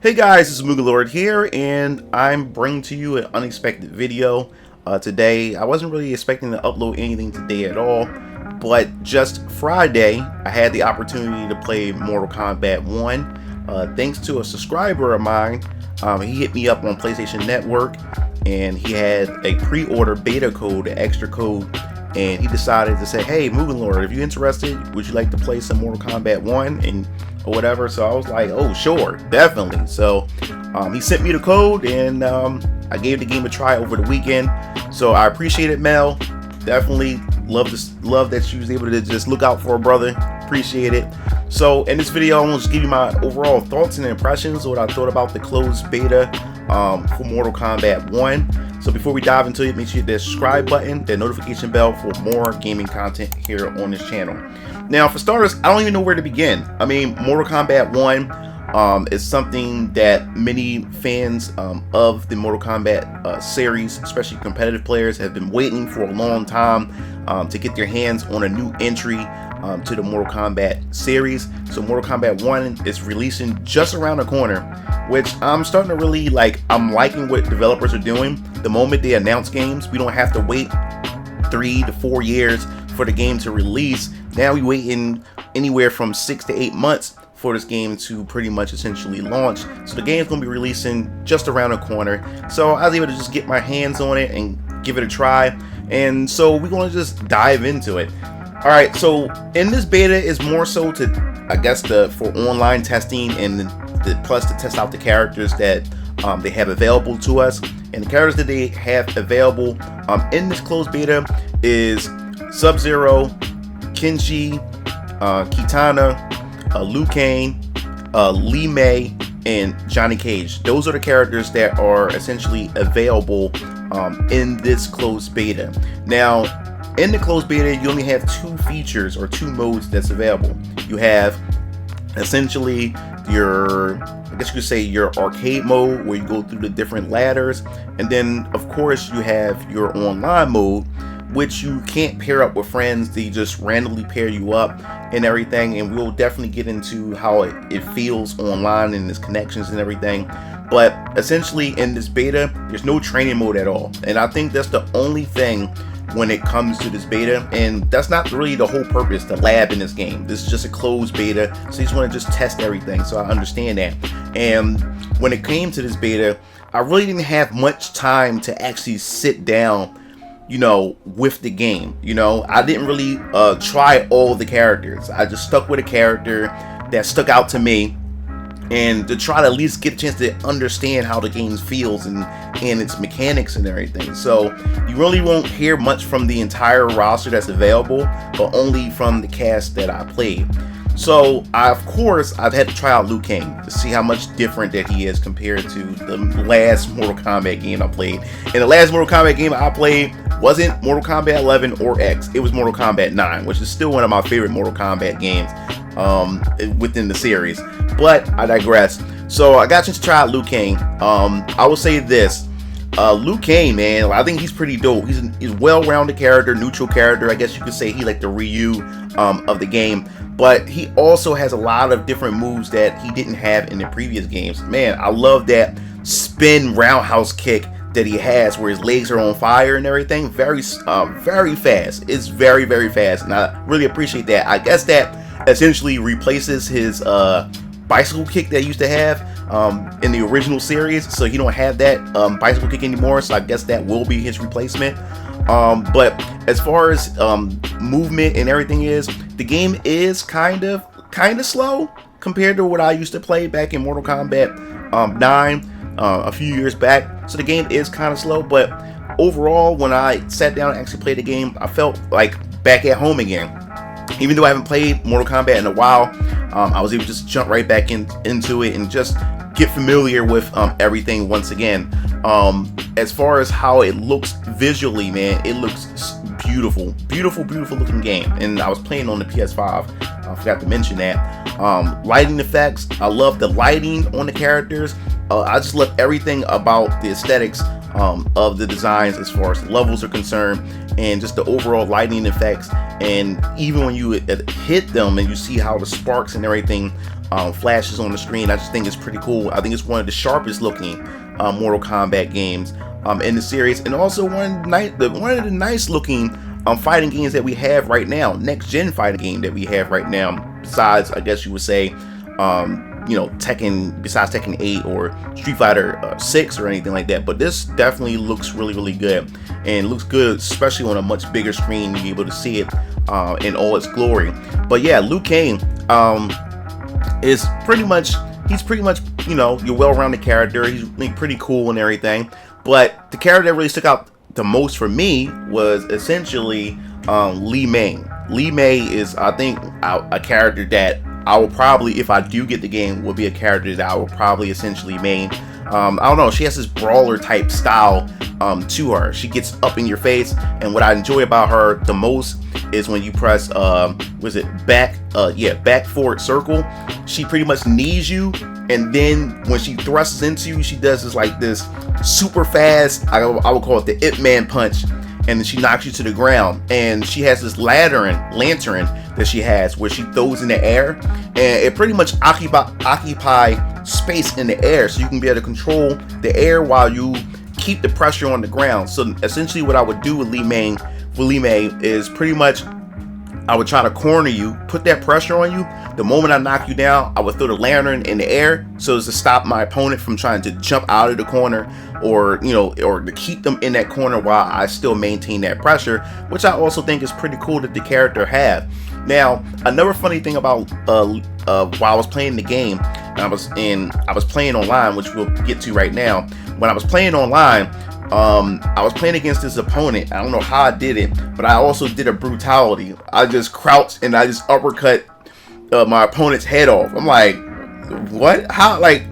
Hey guys, this is MugenLord here, and I'm bringing to you an unexpected video today. I wasn't really expecting to upload anything today at all, but just Friday, I had the opportunity to play Mortal Kombat 1. Thanks to a subscriber of mine, he hit me up on PlayStation Network, and he had a pre-order beta code, an extra code, and he decided to say, hey, MugenLord, if you're interested, would you like to play some Mortal Kombat 1 or whatever? So I was like, oh, sure, definitely. So he sent me the code, and I gave the game a try over the weekend. So I appreciate it, Mel. Definitely love that you was able to just look out for a brother. Appreciate it. So in this video, I want to just give you my overall thoughts and impressions, what I thought about the closed beta for Mortal Kombat 1. So before we dive into it, make sure you hit that subscribe button, that notification bell for more gaming content here on this channel. Now, for starters, I don't even know where to begin. I mean, Mortal Kombat 1 is something that many fans of the Mortal Kombat series, especially competitive players, have been waiting for a long time to get their hands on a new entry to the Mortal Kombat series. So Mortal Kombat 1 is releasing just around the corner, which I'm starting to really like. I'm liking what developers are doing. The moment they announce games, we don't have to wait 3 to 4 years for the game to release. Now we waiting anywhere from 6 to 8 months for this game to pretty much essentially launch. So the game's gonna be releasing just around the corner. So I was able to just get my hands on it and give it a try. And so we're gonna just dive into it. All right, so in this beta is more so to, I guess, for online testing and plus to test out the characters that they have available to us. And the characters that they have available in this closed beta is Sub-Zero, Kenshi, Kitana, Liu Kang, Li Mei, and Johnny Cage. Those are the characters that are essentially available in this closed beta. Now, in the closed beta, you only have 2 features or 2 modes that's available. You have essentially your, I guess you could say, your arcade mode, where you go through the different ladders, and then of course you have your online mode, which you can't pair up with friends. They just randomly pair you up and everything, and we'll definitely get into how it feels online and its connections and everything. But essentially in this beta, there's no training mode at all, and I think that's the only thing when it comes to this beta, and that's not really the whole purpose, the lab in this game. This is just a closed beta, so you just want to just test everything, so I understand that. And when it came to this beta, I really didn't have much time to actually sit down, you know, with the game. You know, I didn't really try all the characters. I just stuck with a character that stuck out to me, and to try to at least get a chance to understand how the game feels and its mechanics and everything. So you really won't hear much from the entire roster that's available, but only from the cast that I played. So of course I've had to try out Liu Kang to see how much different that he is compared to the last Mortal Kombat game I played. And the last Mortal Kombat game I played wasn't Mortal Kombat 11 or X. It was Mortal Kombat 9, which is still one of my favorite Mortal Kombat games within the series. But I digress. So I got you to try out Liu Kang. I will say this. Liu Kang, man, I think he's pretty dope. He's a well-rounded character, neutral character. I guess you could say he like the Ryu of the game. But he also has a lot of different moves that he didn't have in the previous games. Man, I love that spin roundhouse kick that he has, where his legs are on fire and everything. Very fast. It's very, very fast, and I really appreciate that. I guess that essentially replaces his bicycle kick that he used to have in the original series. So he don't have that bicycle kick anymore, so I guess that will be his replacement. But as far as movement and everything is, the game is kind of slow compared to what I used to play back in Mortal Kombat 9 a few years back. So the game is kind of slow, but overall, when I sat down and actually played the game, I felt like back at home again. Even though I haven't played Mortal Kombat in a while, I was able to just jump right back into it and just get familiar with everything once again. As far as how it looks visually, man, it looks beautiful, beautiful, beautiful looking game. And I was playing on the PS5. I forgot to mention that. Lighting effects, I love the lighting on the characters. I just love everything about the aesthetics of the designs as far as the levels are concerned, and just the overall lighting effects. And even when you hit them and you see how the sparks and everything flashes on the screen. I just think it's pretty cool. I think it's one of the sharpest looking Mortal Kombat games in the series, and also one of the nice looking fighting games that we have right now, next gen fighting game that we have right now, besides, I guess you would say, you know, besides Tekken 8 or Street Fighter 6 or anything like that. But this definitely looks really good, and looks good, especially on a much bigger screen. You're able to see it in all its glory. But yeah, Liu Kang is pretty much, you know, your well-rounded character. He's pretty cool and everything. But the character that really stuck out the most for me was essentially Li Mei. Li Mei is, I think, a character that I will probably, if I do get the game, will be a character that I will probably essentially main. I don't know, she has this brawler type style to her. She gets up in your face, and what I enjoy about her the most is when you press back forward circle, she pretty much knees you, and then when she thrusts into you, she does this super fast, I would call it the Ip Man punch, and then she knocks you to the ground. And she has this lantern that she has where she throws in the air, and it pretty much occupy space in the air, so you can be able to control the air while you keep the pressure on the ground. So essentially what I would do with Li Mei is pretty much, I would try to corner you, put that pressure on you. The moment I knock you down, I would throw the lantern in the air so as to stop my opponent from trying to jump out of the corner, or, you know, or to keep them in that corner while I still maintain that pressure, which I also think is pretty cool that the character had. Now, another funny thing about while I was playing the game, and I was playing online, which we'll get to right now. When I was playing online, I was playing against this opponent. I don't know how I did it, but I also did a brutality. I just crouched and I just uppercut my opponent's head off. I'm like, what? How? Like,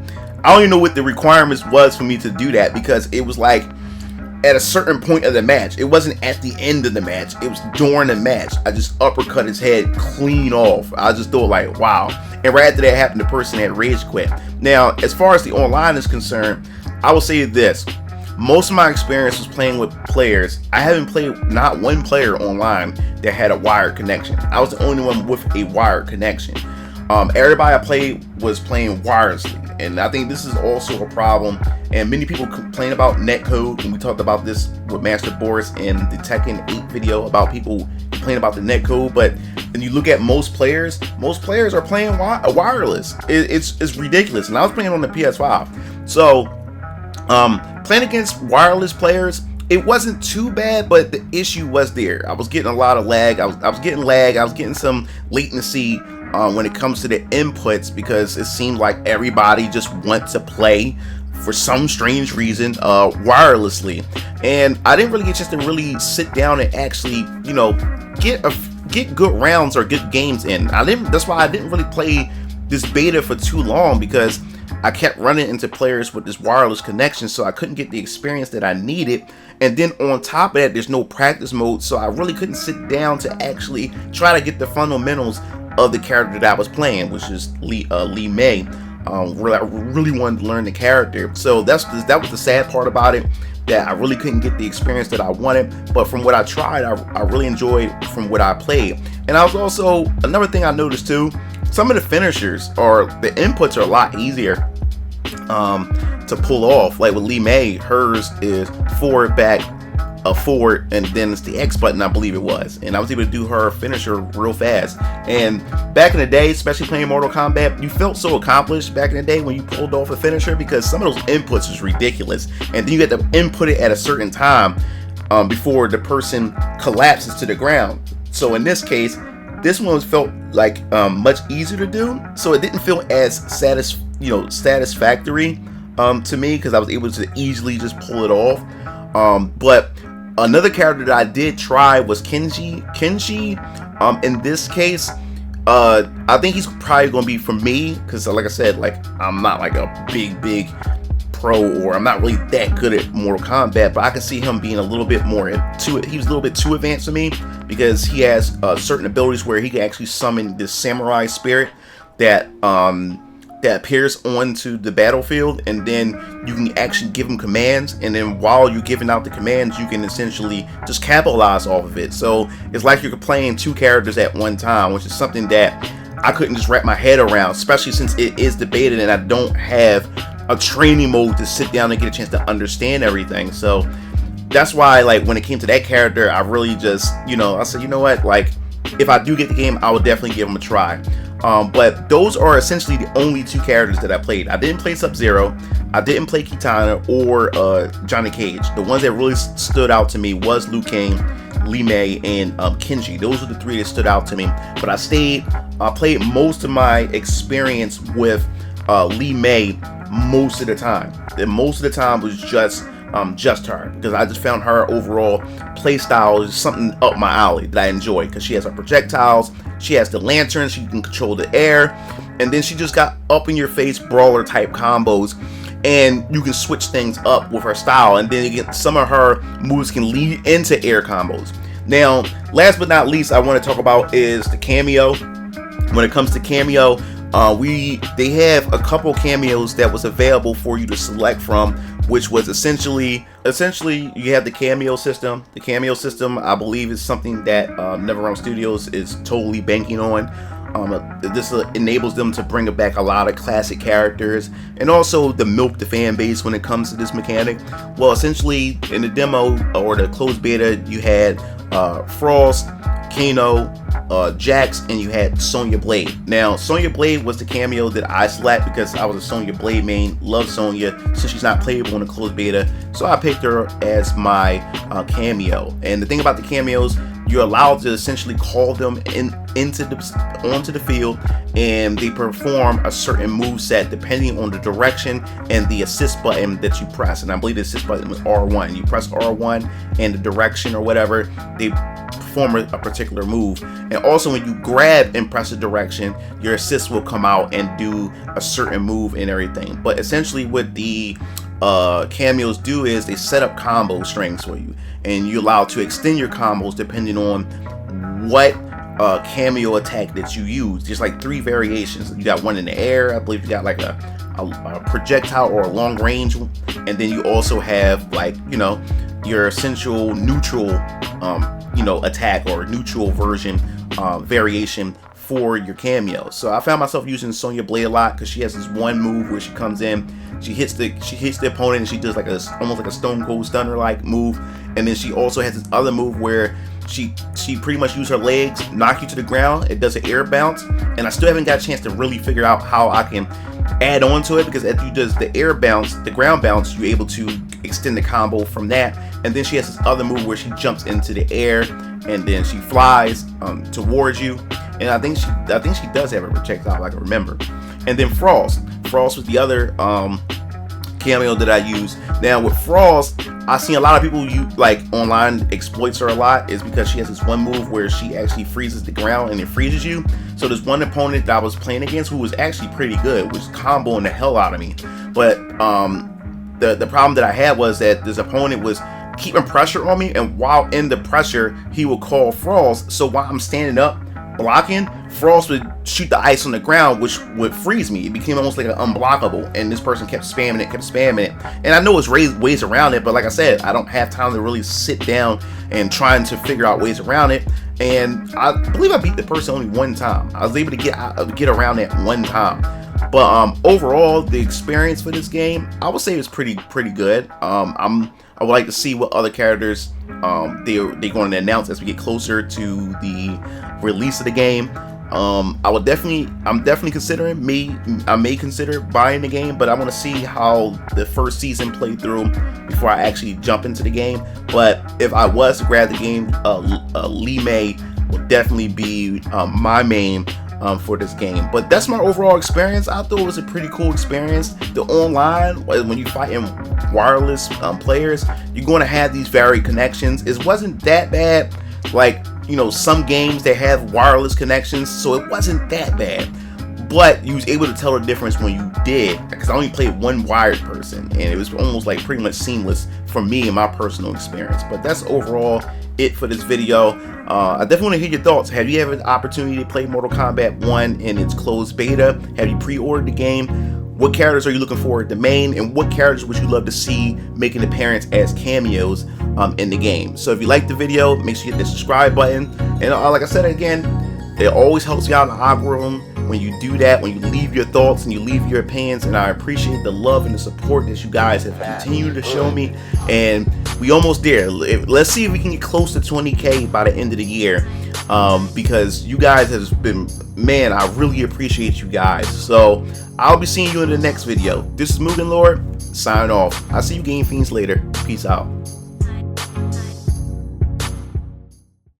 I don't even know what the requirements was for me to do that, because it was like at a certain point of the match. It wasn't at the end of the match. It was during the match. I just uppercut his head clean off. I just thought, like, wow. And right after that happened, the person had rage quit. Now, as far as the online is concerned, I will say this. Most of my experience was playing with players. I haven't played not one player online that had a wired connection. I was the only one with a wired connection. Everybody I played was playing wirelessly, and I think this is also a problem. And many people complain about netcode, and we talked about this with Master Boris in the Tekken 8 video about people complaining about the netcode. But when you look at most players are playing wireless. It's ridiculous. And I was playing on the PS5, so playing against wireless players, it wasn't too bad, but the issue was there. I was getting a lot of lag. I was getting lag. I was getting some latency when it comes to the inputs, because it seemed like everybody just wants to play for some strange reason wirelessly, and I didn't really get a chance to really sit down and actually, you know, get good rounds or good games in. That's why I didn't really play this beta for too long, because I kept running into players with this wireless connection, so I couldn't get the experience that I needed. And then on top of that, there's no practice mode, so I really couldn't sit down to actually try to get the fundamentals of the character that I was playing, which is Li Mei. Where I really wanted to learn the character. So that was the sad part about it, that I really couldn't get the experience that I wanted. But from what I tried, I really enjoyed from what I played. And I was also, another thing I noticed too, some of the finishers, or the inputs, are a lot easier to pull off. Like with Li Mei, hers is forward, back, forward, and then it's the X button, I believe it was. And I was able to do her finisher real fast. And back in the day, especially playing Mortal Kombat, you felt so accomplished back in the day when you pulled off a finisher, because some of those inputs was ridiculous. And then you had to input it at a certain time before the person collapses to the ground. So in this case, this one felt like much easier to do. So it didn't feel as satisfactory to me, because I was able to easily just pull it off. But another character that I did try was Kenshi. In this case, I think he's probably going to be for me, because like I said, like, I'm not like a big pro, or I'm not really that good at Mortal Kombat, but I can see him being a little bit more he was a little bit too advanced for me, because he has certain abilities where he can actually summon this samurai spirit that appears onto the battlefield, and then you can actually give him commands, and then while you're giving out the commands, you can essentially just capitalize off of it. So it's like you're playing two characters at one time, which is something that I couldn't just wrap my head around, especially since it is debated and I don't have a training mode to sit down and get a chance to understand everything. So that's why, like, when it came to that character, I really just, I said, you know what, like, if I do get the game, I will definitely give them a try. But those are essentially the only 2 characters that I played. I didn't play Sub-Zero, I didn't play Kitana or Johnny Cage. The ones that really stood out to me was Liu Kang, Li Mei, and Kenshi. Those are the 3 that stood out to me. But I played most of my experience with Li Mei most of the time. And most of the time was just her, because I just found her overall playstyle is something up my alley that I enjoy, because she has her projectiles, she has the lantern, she can control the air, and then she just got up in your face brawler type combos, and you can switch things up with her style, and then again, some of her moves can lead into air combos. Now, last but not least, I want to talk about is the cameo. When it comes to cameo, they have a couple cameos that was available for you to select from, which was essentially you have the cameo system. The cameo system, I believe, is something that NetherRealm Studios is totally banking on. This enables them to bring back a lot of classic characters, and also to milk the fan base when it comes to this mechanic. Well, essentially in the demo or the closed beta, you had Frost, Kano, Jax, and you had Sonya Blade. Now, Sonya Blade was the cameo that I selected because I was a Sonya Blade main, love Sonya, since she's not playable in the closed beta, so I picked her as my cameo. And the thing about the cameos, you're allowed to essentially call them onto the field, and they perform a certain move set depending on the direction and the assist button that you press. And I believe the assist button was R1. You press R1 and the direction or whatever, they perform a particular move. And also when you grab and press a direction, your assist will come out and do a certain move and everything. But essentially what the cameos do is they set up combo strings for you, and you're allowed to extend your combos depending on what cameo attack that you use. There's like 3 variations. You got one in the air, I believe you got like a projectile or a long range, and then you also have, like, your essential neutral attack or neutral version variation for your cameo. So I found myself using Sonya Blade a lot because she has this one move where she comes in, she hits the opponent, and she does like almost like a Stone Cold Stunner like move. And then she also has this other move where she pretty much uses her legs, knock you to the ground. It does an air bounce, and I still haven't got a chance to really figure out how I can add on to it, because as you does the air bounce, the ground bounce, you're able to extend the combo from that. And then she has this other move where she jumps into the air and then she flies towards you. And I think she does have a projectile, I can remember. And then Frost was the other cameo that I use. Now with Frost, I've seen a lot of people like online exploits her a lot, is because she has this one move where she actually freezes the ground and it freezes you. So there's one opponent that I was playing against who was actually pretty good, was comboing the hell out of me. But the problem that I had was that this opponent was keeping pressure on me, and while in the pressure, he would call Frost. So while I'm standing up blocking, Frost would shoot the ice on the ground, which would freeze me. It became almost like an unblockable, and this person kept spamming it. And I know it's ways around it, but like I said, I don't have time to really sit down and trying to figure out ways around it. And I believe I beat the person only one time. I was able to get around that one time. But overall, the experience for this game, I would say it was pretty good. I would like to see what other characters they're going to announce as we get closer to the release of the game. I'm definitely considering I may consider buying the game, but I want to see how the first season played through before I actually jump into the game. But if I was to grab the game, Li Mei will definitely be my main for this game. But that's my overall experience. I thought it was a pretty cool experience. The online, when you fight in wireless players, you're going to have these varied connections. It wasn't that bad. Like, some games that have wireless connections, so it wasn't that bad. But you was able to tell the difference when you did, because I only played one wired person, and it was almost like pretty much seamless for me in my personal experience. But that's overall it for this video. I definitely want to hear your thoughts. Have you ever the opportunity to play Mortal Kombat 1 in its closed beta? Have you pre-ordered the game? What characters are you looking for at the main, and what characters would you love to see making an appearance as cameos in the game? So if you liked the video, make sure you hit the subscribe button. And like I said again, It always helps you out in the algorithm when you do that, when you leave your thoughts and you leave your opinions, and I appreciate the love and the support that you guys have continued to show me. And we almost there. Let's see if we can get close to 20K by the end of the year, because you guys have been, man, I really appreciate you guys. So I'll be seeing you in the next video. This is MugenLord signing off. I'll see you Game Fiends later. Peace out.